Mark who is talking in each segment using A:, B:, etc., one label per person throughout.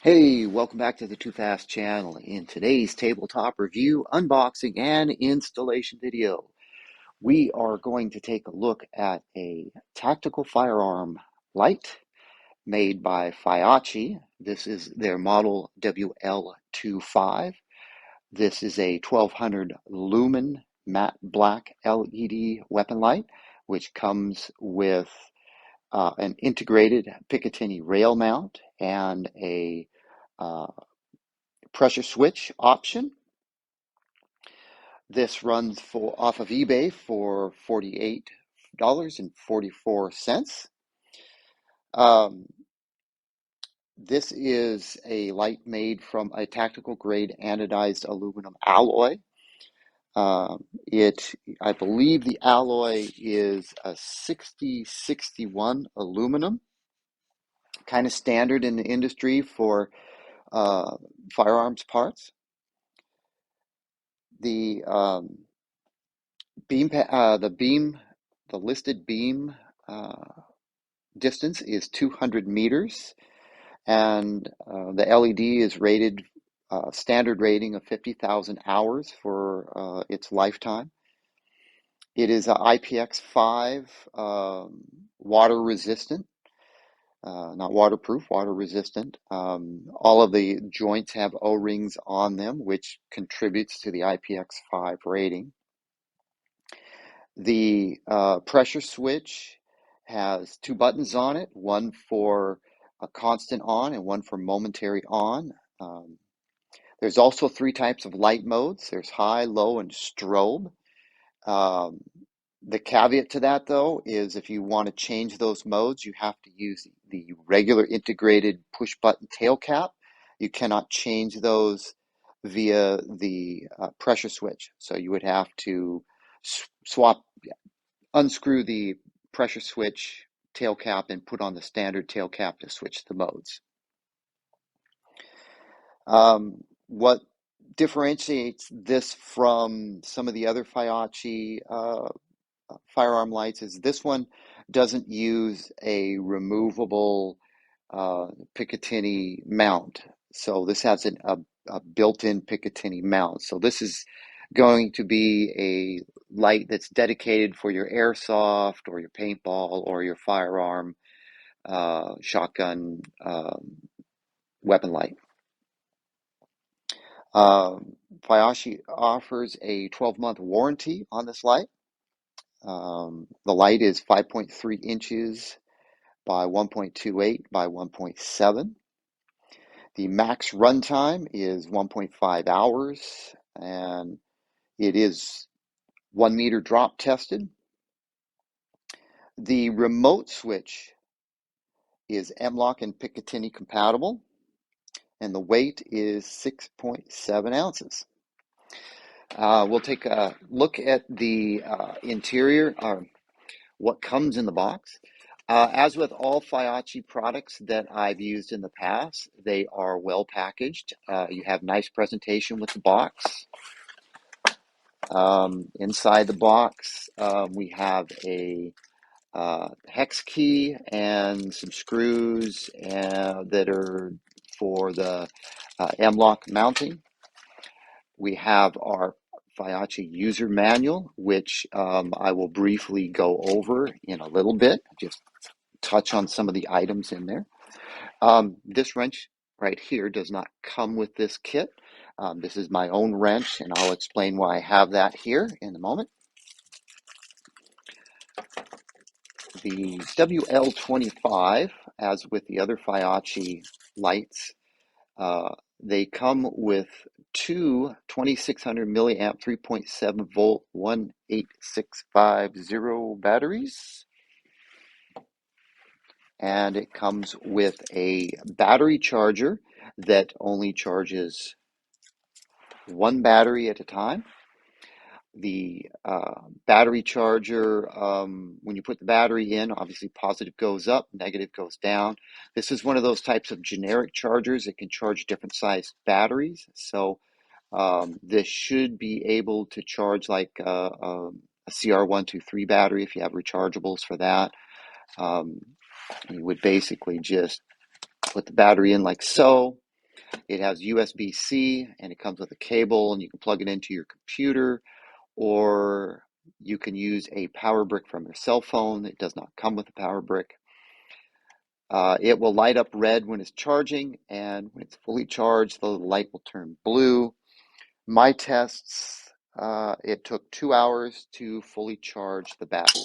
A: Hey, welcome back to the Too Fast channel. In today's tabletop review, unboxing, and installation video, we are going to take a look at a tactical firearm light made by Feyachi. This is their model WL25. This is a 1200 Lumen matte black LED weapon light, which comes with an integrated Picatinny rail mount and a uh, pressure switch option. This runs for off of eBay for $48.44. Um, this is a light made from a tactical grade anodized aluminum alloy. I believe the alloy is a 6061 aluminum, kind of standard in the industry for firearms parts. The the listed beam uh, distance is 200 meters, and the LED is rated standard rating of 50,000 hours for its lifetime. It is IPX5 water resistant, not waterproof, water resistant. All of the joints have O-rings on them, which contributes to the IPX5 rating. The pressure switch has two buttons on it, one for a constant on and one for momentary on. There's also three types of light modes. There's high, low, and strobe. Um, the caveat to that, though, is if you want to change those modes, you have to use the regular integrated push button tail cap. You cannot change those via the pressure switch. So you would have to unscrew the pressure switch tail cap and put on the standard tail cap to switch the modes. What differentiates this from some of the other Feyachi firearm lights is this one doesn't use a removable Picatinny mount. So this has a built-in Picatinny mount. So this is going to be a light that's dedicated for your airsoft or your paintball or your firearm shotgun weapon light. Feyachi offers a 12-month warranty on this light. The light is 5.3 inches by 1.28 by 1.7. The max runtime is 1.5 hours, and it is 1 meter drop tested. The remote switch is M-LOK and Picatinny compatible, and the weight is 6.7 ounces. We'll take a look at the interior, what comes in the box. As with all Feyachi products that I've used in the past, they are well packaged. You have nice presentation with the box. Inside the box, we have a hex key and some screws that are for the M-LOK mounting. We have our Feyachi user manual, which I will briefly go over in a little bit, just touch on some of the items in there. This wrench right here does not come with this kit. This is my own wrench, and I'll explain why I have that here in a moment. The WL25, as with the other Feyachi lights, they come with two 2600 milliamp 3.7 volt 18650 batteries, and it comes with a battery charger that only charges one battery at a time. The battery charger, when you put the battery in, obviously positive goes up, negative goes down. This is one of those types of generic chargers that can charge different sized batteries. So this should be able to charge like a CR123 battery if you have rechargeables for that. You would basically just put the battery in like so, It has USB-C and it comes with a cable, and you can plug it into your computer, or you can use a power brick from your cell phone. It does not come with a power brick. It will light up red when it's charging, and when it's fully charged, the light will turn blue. My tests, it took 2 hours to fully charge the battery.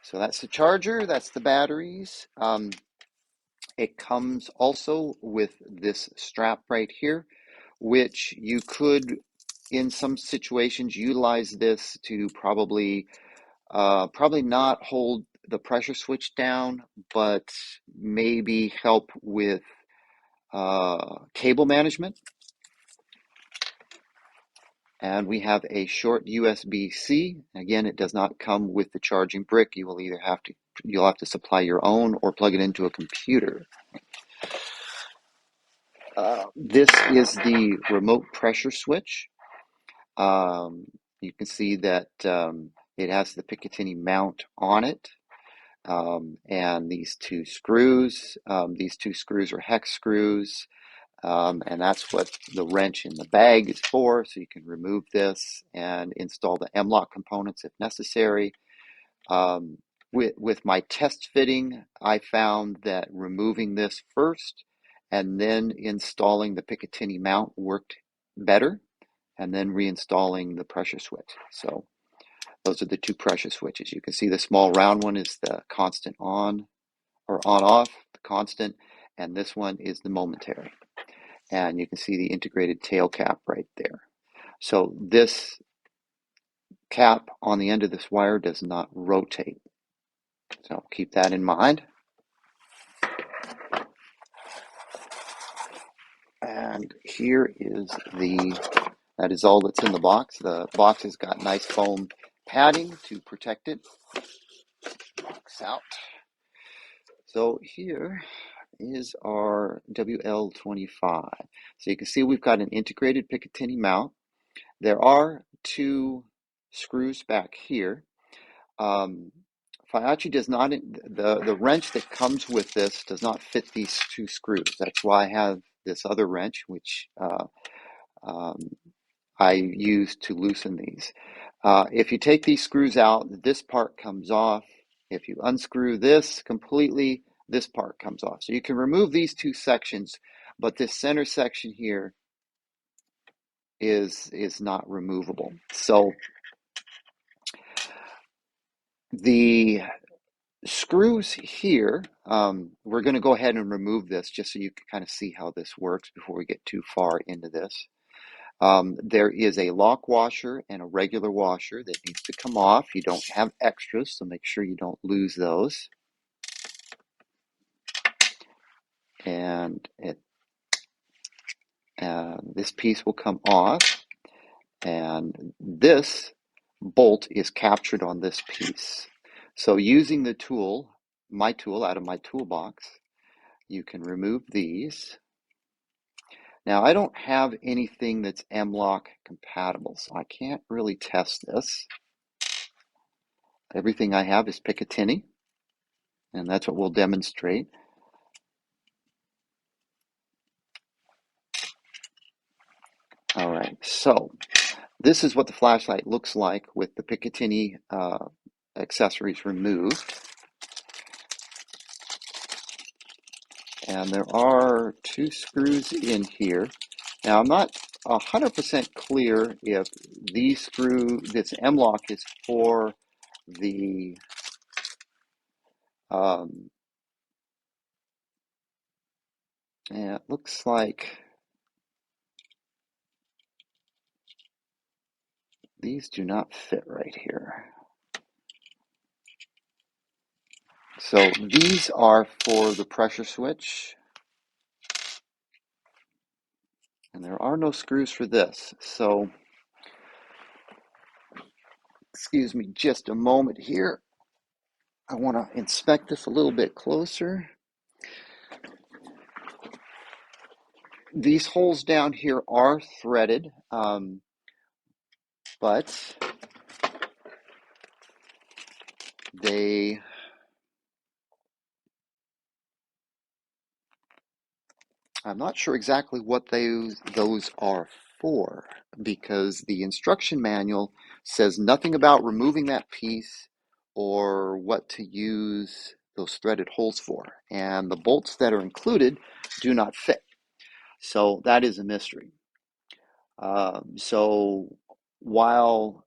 A: So that's the charger, that's the batteries. It comes also with this strap right here, which you could, in some situations, utilize this to probably not hold the pressure switch down, but maybe help with cable management. And we have a short USB-C. Again, it does not come with the charging brick. You will either you'll have to supply your own or plug it into a computer. This is the remote pressure switch. You can see that it has the Picatinny mount on it, and these two screws. These two screws are hex screws, and that's what the wrench in the bag is for. So you can remove this and install the M-lock components if necessary. With my test fitting, I found that removing this first and then installing the Picatinny mount worked better, and then reinstalling the pressure switch. So those are the two pressure switches. You can see the small round one is the constant on or on off, the constant, and this one is the momentary. And you can see the integrated tail cap right there. So this cap on the end of this wire does not rotate. So keep that in mind. And here is that is all that's in the box. The box has got nice foam padding to protect it. Box out. So here is our WL25. So you can see we've got an integrated Picatinny mount. There are two screws back here. Feyachi does not, the wrench that comes with this does not fit these two screws. That's why I have this other wrench, which I use to loosen these. If you take these screws out, this part comes off. If you unscrew this completely, this part comes off. So you can remove these two sections, but this center section here is not removable. So the screws here, we're going to go ahead and remove this just so you can kind of see how this works before we get too far into this. There is a lock washer and a regular washer that needs to come off. You don't have extras, so make sure you don't lose those. And this piece will come off, and this bolt is captured on this piece. So using the tool, my tool out of my toolbox, you can remove these. Now, I don't have anything that's M-lock compatible, so I can't really test this. Everything I have is Picatinny, and that's what we'll demonstrate. All right, so this is what the flashlight looks like with the Picatinny accessories removed. And there are two screws in here. Now, I'm not 100% clear if this M-lock is for the yeah, it looks like these do not fit right here. So these are for the pressure switch, and there are no screws for this. So, excuse me just a moment here. I want to inspect this a little bit closer. These holes down here are threaded, but they I'm not sure exactly what those are for, because the instruction manual says nothing about removing that piece or what to use those threaded holes for. And the bolts that are included do not fit. So that is a mystery. So while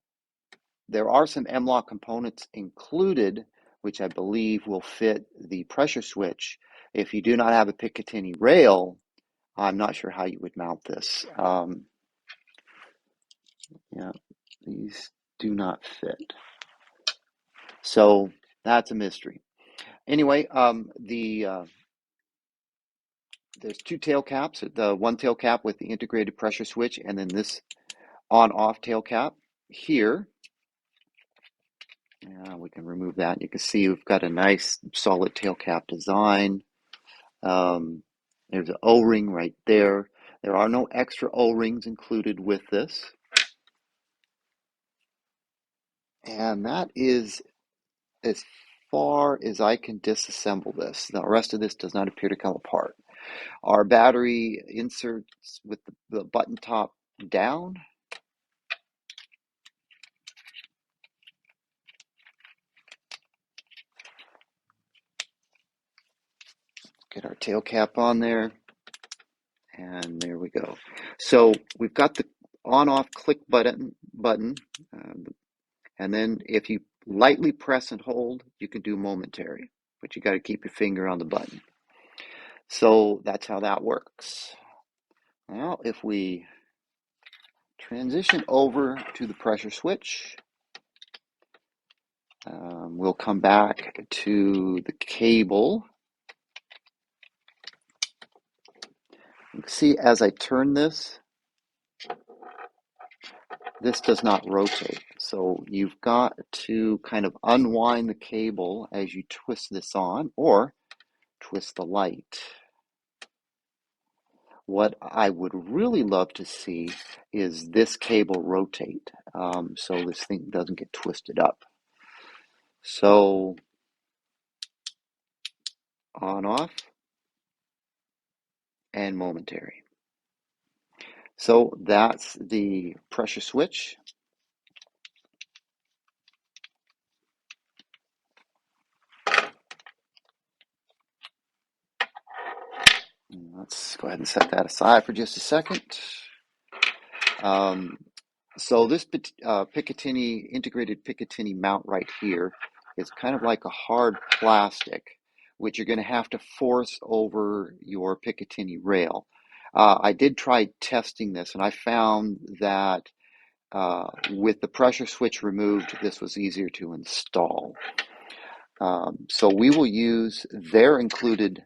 A: there are some M-LOK components included, which I believe will fit the pressure switch, if you do not have a Picatinny rail, I'm not sure how you would mount this. Yeah, these do not fit. So that's a mystery. Anyway, there's two tail caps. The one tail cap with the integrated pressure switch, and then this on-off tail cap here. We can remove that. You can see we've got a nice solid tail cap design. There's an O-ring right there. There are no extra O-rings included with this. And that is as far as I can disassemble this. The rest of this does not appear to come apart. Our battery inserts with the button top down. Get our tail cap on there. And there we go. So we've got the on-off click button, and then if you lightly press and hold, you can do momentary, but you got to keep your finger on the button. So that's how that works. Now, if we transition over to the pressure switch, we'll come back to the cable. You can see as I turn this, this does not rotate. So you've got to kind of unwind the cable as you twist this on, or twist the light. What I would really love to see is this cable rotate, so this thing doesn't get twisted up. So on, off, and momentary. So that's the pressure switch. Let's go ahead and set that aside for just a second. So this Picatinny, integrated Picatinny mount right here is kind of like a hard plastic, which you're going to have to force over your Picatinny rail. I did try testing this, and I found that with the pressure switch removed, this was easier to install. So we will use their included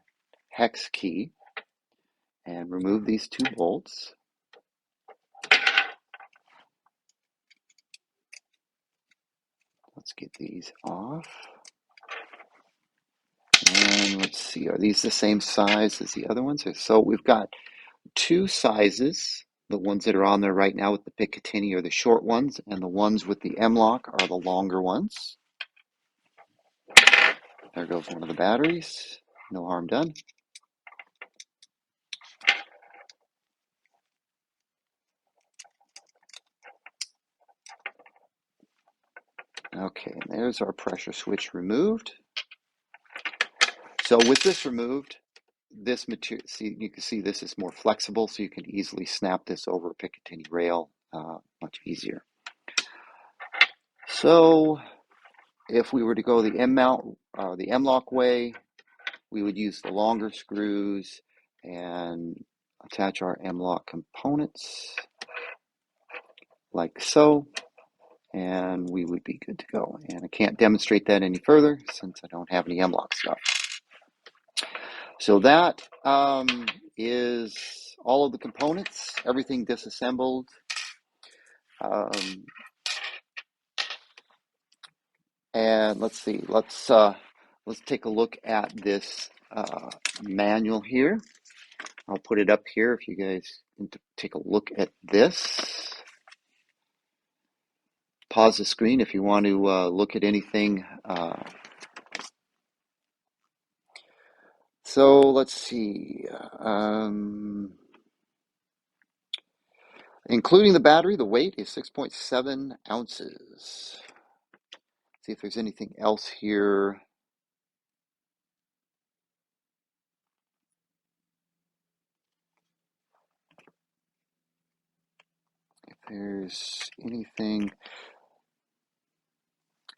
A: hex key and remove these two bolts. Let's get these off. And let's see, are these the same size as the other ones? So we've got two sizes. The ones that are on there right now with the Picatinny are the short ones, and the ones with the M-LOK are the longer ones. There goes one of the batteries. No harm done. Okay, and there's our pressure switch removed. So with this removed, this material, see, you can see this is more flexible, so you can easily snap this over a Picatinny rail much easier. So if we were to go the M-LOK way, we would use the longer screws and attach our M-LOK components like so, and we would be good to go. And I can't demonstrate that any further since I don't have any M-LOK stuff. So that is all of the components, everything disassembled. And let's see, let's take a look at this manual here. I'll put it up here if you guys want to take a look at this. Pause the screen if you want to look at anything So let's see. Including the battery, the weight is 6.7 ounces. See if there's anything else here. If there's anything.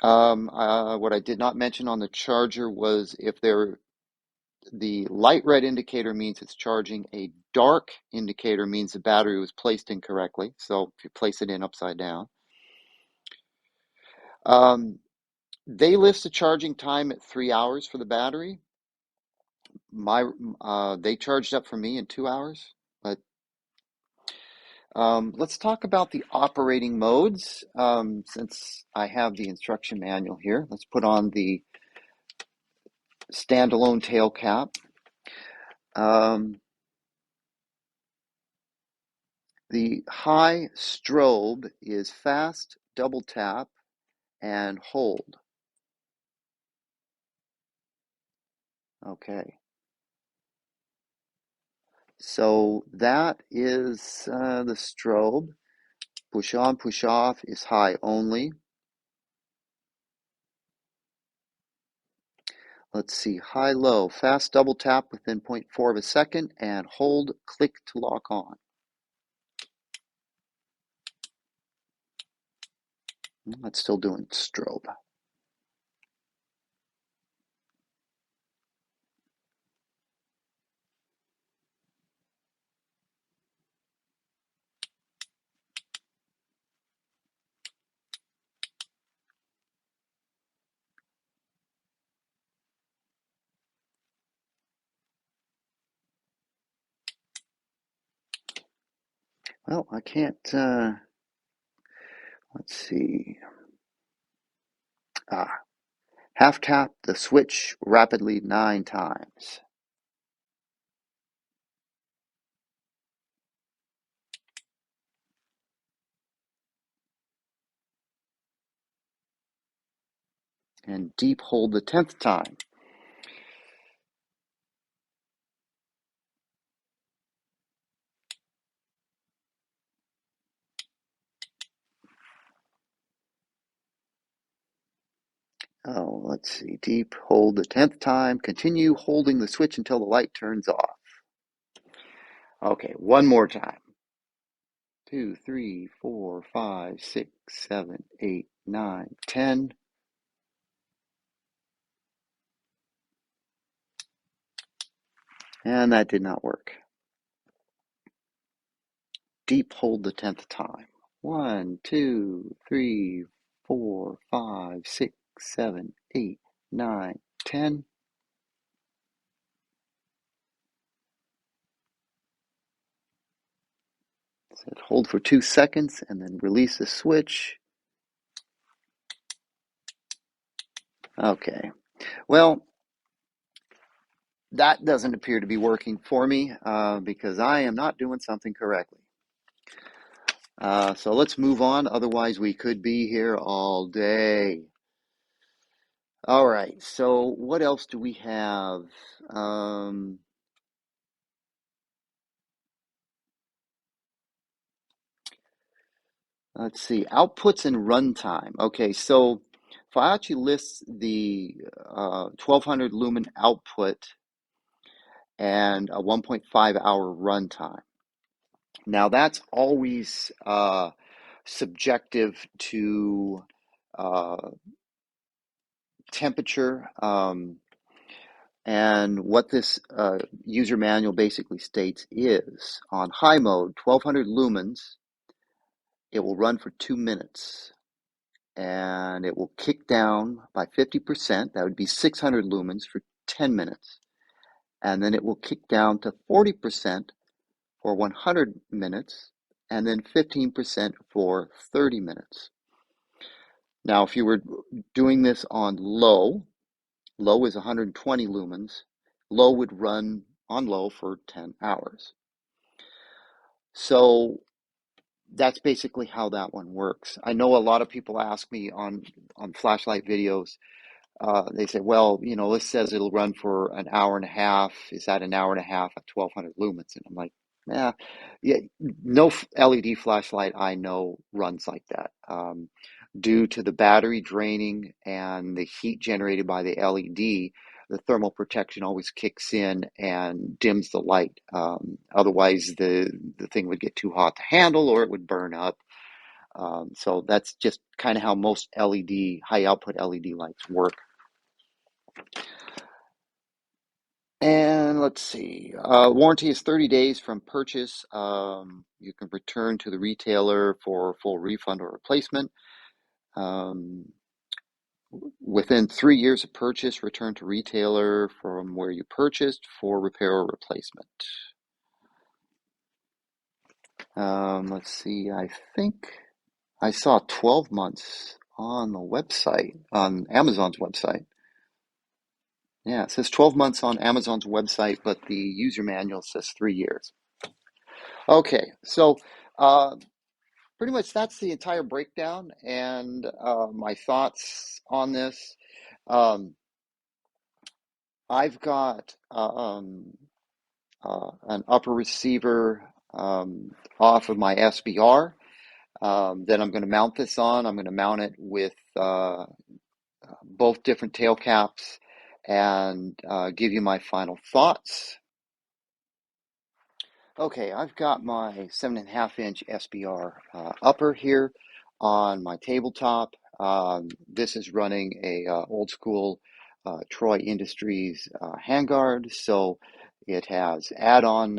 A: What I did not mention on the charger was the light red indicator means it's charging. A dark indicator means the battery was placed incorrectly. So if you place it in upside down. They list the charging time at 3 hours for the battery. They charged up for me in 2 hours. But let's talk about the operating modes. Since I have the instruction manual here, let's put on the standalone tail cap. The high strobe is fast, double tap, and hold. Okay. So that is the strobe. Push on, push off is high only. Let's see, high, low, fast double tap within 0.4 of a second, and hold, click to lock on. That's still doing strobe. Well, I can't, let's see. Half tap the switch rapidly 9 times. And deep hold the 10th time. Oh, let's see. Deep hold the 10th time. Continue holding the switch until the light turns off. Okay, one more time. 2, 3, 4, 5, 6, 7, 8, 9, 10. And that did not work. Deep hold the 10th time. 1, 2, 3, 4, 5, 6, 7, 8, 9, 10. So hold for 2 seconds and then release the switch. Okay. Well, that doesn't appear to be working for me because I am not doing something correctly. So let's move on. Otherwise, we could be here all day. All right. So what else do we have? Let's see. Outputs and runtime. Okay. So Feyachi lists the 1200 lumen output and a 1.5 hour runtime. Now that's always subjective to temperature, and what this user manual basically states is on high mode, 1200 lumens, it will run for 2 minutes and it will kick down by 50%. That would be 600 lumens for 10 minutes. And then it will kick down to 40% for 100 minutes and then 15% for 30 minutes. Now, if you were doing this on low is 120 lumens. Low would run on low for 10 hours. So that's basically how that one works. I know a lot of people ask me on flashlight videos, they say, well, this says it'll run for an hour and a half. Is that an hour and a half at 1200 lumens? And I'm like, yeah, yeah, no LED flashlight I know runs like that. Due to the battery draining and the heat generated by the LED, the thermal protection always kicks in and dims the light. Otherwise, the thing would get too hot to handle or it would burn up. So that's just kind of how most high output LED lights work. And let's see, warranty is 30 days from purchase. You can return to the retailer for full refund or replacement. Within 3 years of purchase, return to retailer from where you purchased for repair or replacement. Let's see, I think I saw 12 months on the website, on Amazon's website. Yeah, it says 12 months on Amazon's website, but the user manual says 3 years. Okay, so pretty much that's the entire breakdown and my thoughts on this. Um, I've got an upper receiver off of my SBR that I'm going to mount this on. I'm going to mount it with both different tail caps and give you my final thoughts. Okay, I've got my 7.5-inch SBR upper here on my tabletop. This is running a old school Troy Industries handguard, so it has add-on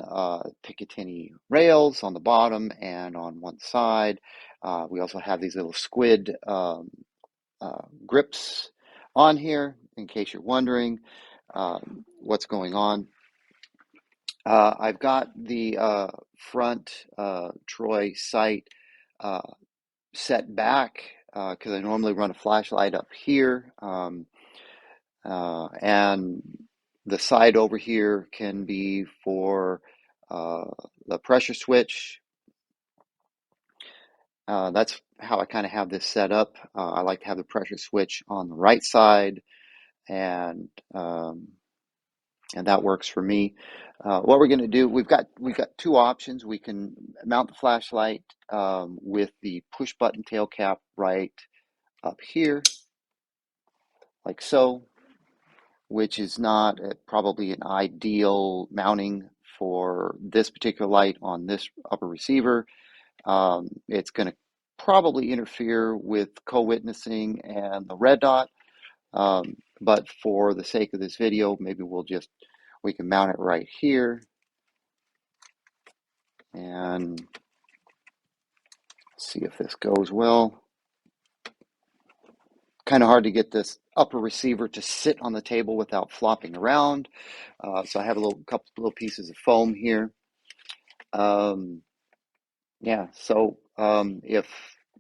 A: Picatinny rails on the bottom and on one side. We also have these little squid grips on here, in case you're wondering what's going on. I've got the front Troy sight set back because I normally run a flashlight up here, and the side over here can be for the pressure switch. That's how I kind of have this set up. I like to have the pressure switch on the right side, and that works for me. What we're going to do, we've got two options. We can mount the flashlight with the push button tail cap right up here, like so, which is not probably an ideal mounting for this particular light on this upper receiver. It's going to probably interfere with co-witnessing and the red dot, but for the sake of this video, maybe we can mount it right here. And see if this goes well. Kind of hard to get this upper receiver to sit on the table without flopping around. So I have a couple little pieces of foam here. Yeah, so if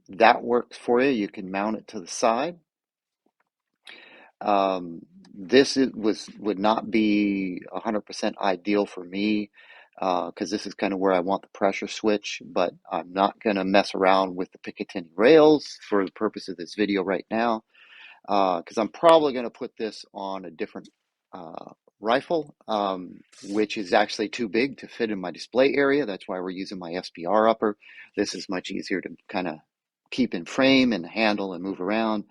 A: that works for you, you can mount it to the side. This would not be 100% ideal for me because this is kind of where I want the pressure switch, but I'm not going to mess around with the Picatinny rails for the purpose of this video right now because I'm probably going to put this on a different rifle, which is actually too big to fit in my display area. That's why we're using my SBR upper. This is much easier to kind of keep in frame and handle and move around.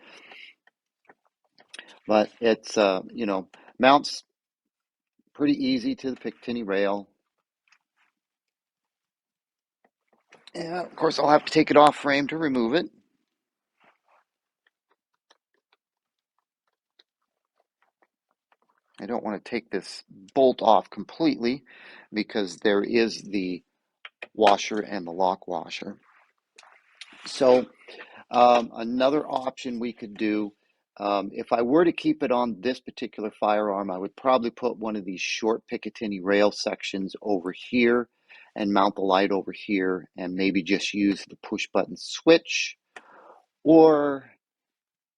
A: But it's, mounts pretty easy to the Picatinny rail. And of course, I'll have to take it off frame to remove it. I don't want to take this bolt off completely because there is the washer and the lock washer. So another option we could do, if I were to keep it on this particular firearm, I would probably put one of these short Picatinny rail sections over here and mount the light over here and maybe just use the push button switch or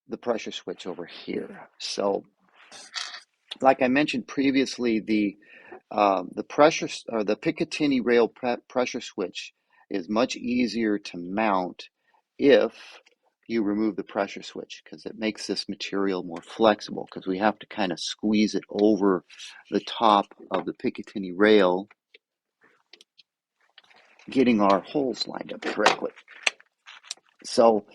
A: the pressure switch over here. So like I mentioned previously, the pressure or the Picatinny rail pressure switch is much easier to mount if you remove the pressure switch, because it makes this material more flexible, because we have to kind of squeeze it over the top of the Picatinny rail, getting our holes lined up correctly. So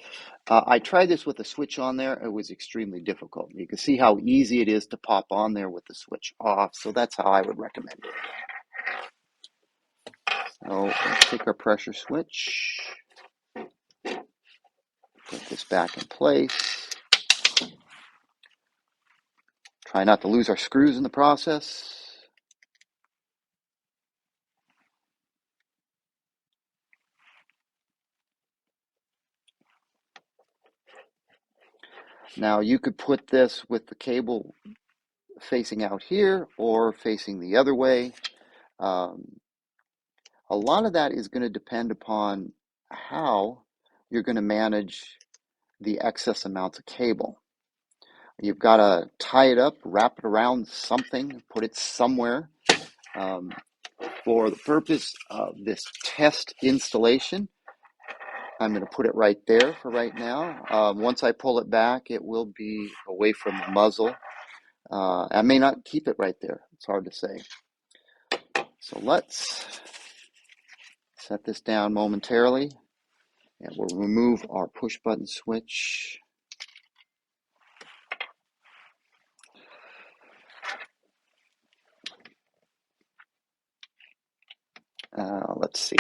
A: I tried this with a switch on there. It was extremely difficult. You can see how easy it is to pop on there with the switch off. So that's how I would recommend it. So let's take our pressure switch, put this back in place. Try not to lose our screws in the process. Now you could put this with the cable facing out here or facing the other way. A lot of that is going to depend upon how you're going to manage the excess amounts of cable. You've got to tie it up, wrap it around something, put it somewhere. For the purpose of this test installation, I'm going to put it right there for right now. Once I pull it back, it will be away from the muzzle. I may not keep it right there. It's hard to say. So let's set this down momentarily, and we'll remove our push button switch. Let's see.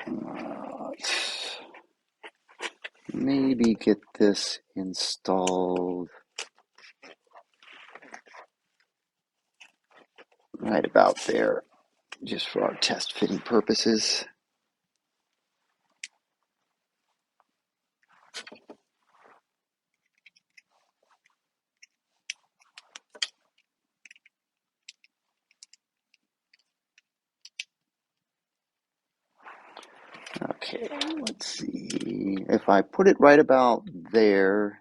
A: Let's maybe get this installed right about there, just for our test fitting purposes. Okay, let's see. If I put it right about there,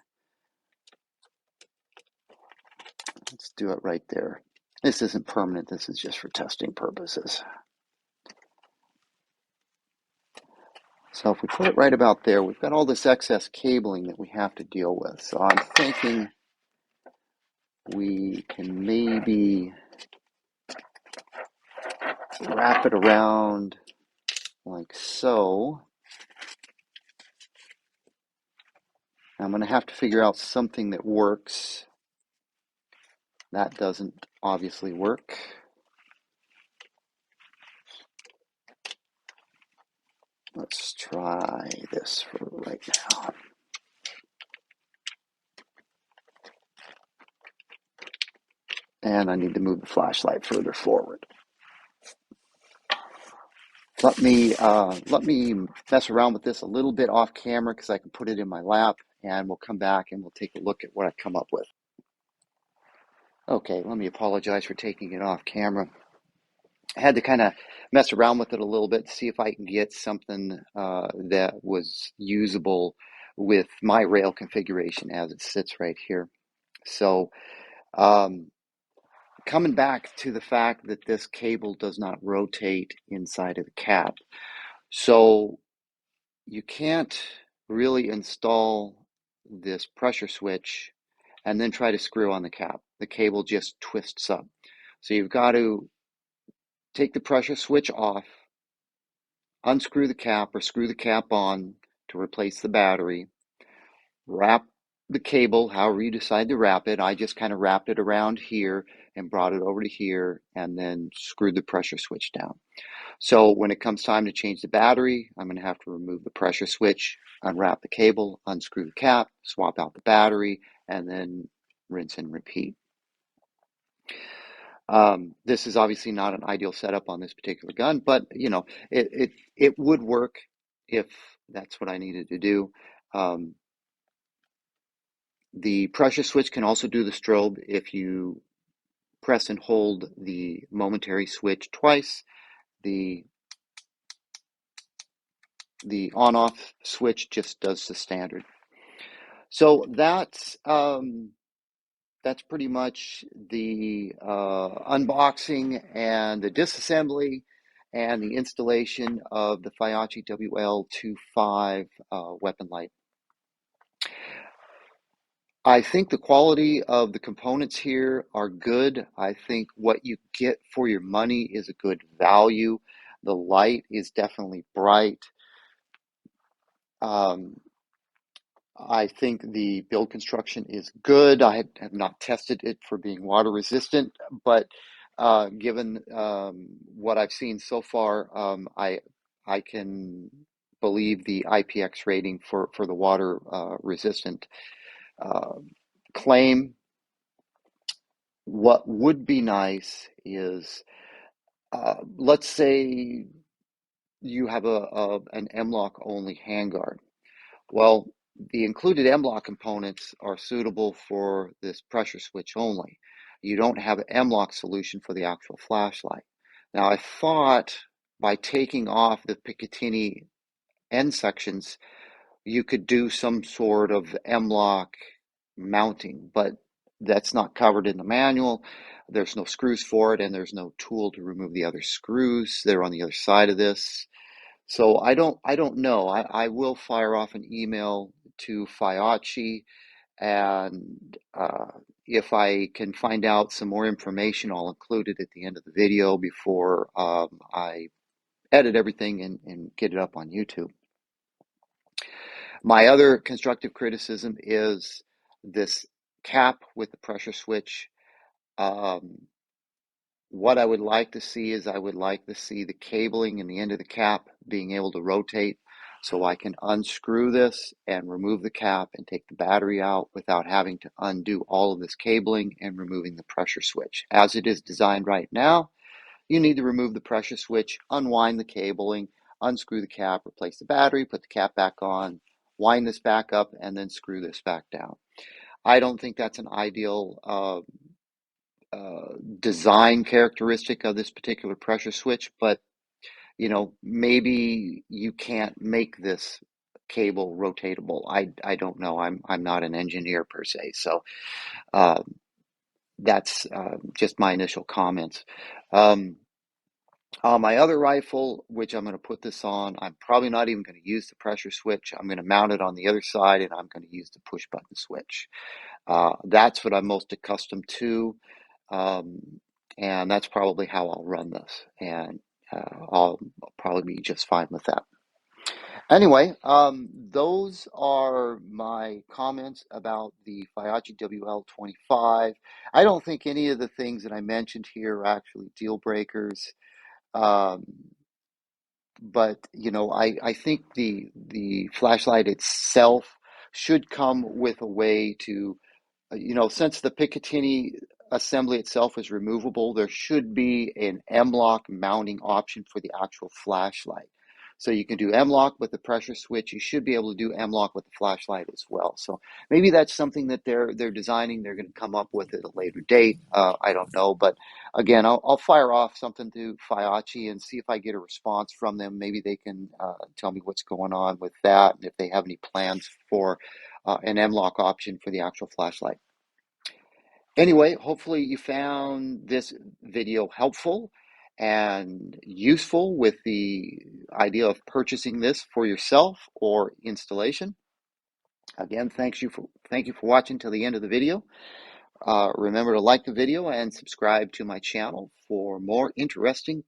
A: let's do it right there. This isn't permanent, this is just for testing purposes. So if we put it right about there, we've got all this excess cabling that we have to deal with. So I'm thinking we can maybe wrap it around like so. I'm going to have to figure out something that works. That doesn't obviously work. Let's try this for right now. And I need to move the flashlight further forward. Let me mess around with this a little bit off camera, because I can put it in my lap, and we'll come back and we'll take a look at what I come up with. Okay, let me apologize for taking it off camera. I had to kind of mess around with it a little bit to see if I can get something that was usable with my rail configuration as it sits right here. So coming back to the fact that this cable does not rotate inside of the cap. So you can't really install this pressure switch and then try to screw on the cap. The cable just twists up. So you've got to take the pressure switch off, unscrew the cap or screw the cap on to replace the battery, wrap the cable however you decide to wrap it. I just kind of wrapped it around here and brought it over to here and then screwed the pressure switch down. So when it comes time to change the battery, I'm going to have to remove the pressure switch, unwrap the cable, unscrew the cap, swap out the battery, and then rinse and repeat. This is obviously not an ideal setup on this particular gun, but you know, it would work if that's what I needed to do. The pressure switch can also do the strobe if you press and hold the momentary switch twice. The on-off switch just does the standard. So that's pretty much the unboxing and the disassembly and the installation of the Feyachi WL25 weapon light. I think the quality of the components here are good. I think what you get for your money is a good value. The light is definitely bright. Um, I think the build construction is good. I have not tested it for being water resistant, but given what I've seen so far, I can believe the IPX rating for the water resistant uh, claim. What would be nice is, let's say you have an M-LOK only handguard. Well, the included M-LOK components are suitable for this pressure switch only. You don't have an M-LOK solution for the actual flashlight. Now, I thought by taking off the Picatinny end sections, you could do some sort of M-LOK mounting, but that's not covered in the manual. There's no screws for it, and there's no tool to remove the other screws. They're on the other side of this. So I don't know. I will fire off an email to Feyachi, and if I can find out some more information, I'll include it at the end of the video before I edit everything and get it up on YouTube. My other constructive criticism is this cap with the pressure switch. Um, what I would like to see is I would like to see the cabling in the end of the cap being able to rotate so I can unscrew this and remove the cap and take the battery out without having to undo all of this cabling and removing the pressure switch. As it is designed right now, you need to remove the pressure switch, unwind the cabling, unscrew the cap, replace the battery, put the cap back on, wind this back up, and then screw this back down. I don't think that's an ideal design characteristic of this particular pressure switch, but maybe you can't make this cable rotatable. I don't know. I'm not an engineer per se, so uh, that's just my initial comments. Um, On my other rifle, which I'm going to put this on, I'm probably not even going to use the pressure switch. I'm going to mount it on the other side, and I'm going to use the push button switch. That's what I'm most accustomed to, um, and that's probably how I'll run this, and I'll probably be just fine with that. Anyway, those are my comments about the Feyachi WL25. I don't think any of the things that I mentioned here are actually deal breakers. Um, but I think the flashlight itself should come with a way to, since the Picatinny assembly itself is removable, there should be an M-LOK mounting option for the actual flashlight. So you can do M-LOK with the pressure switch. You should be able to do M-LOK with the flashlight as well. So maybe that's something that they're designing. They're going to come up with at a later date. I don't know, but again, I'll fire off something to Feyachi and see if I get a response from them. Maybe they can tell me what's going on with that, and if they have any plans for an M-LOK option for the actual flashlight. Anyway, hopefully you found this video helpful and useful with the idea of purchasing this for yourself or installation. Again, thank you for watching till the end of the video. Remember to like the video and subscribe to my channel for more interesting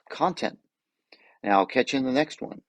A: content. Now, I'll catch you in the next one.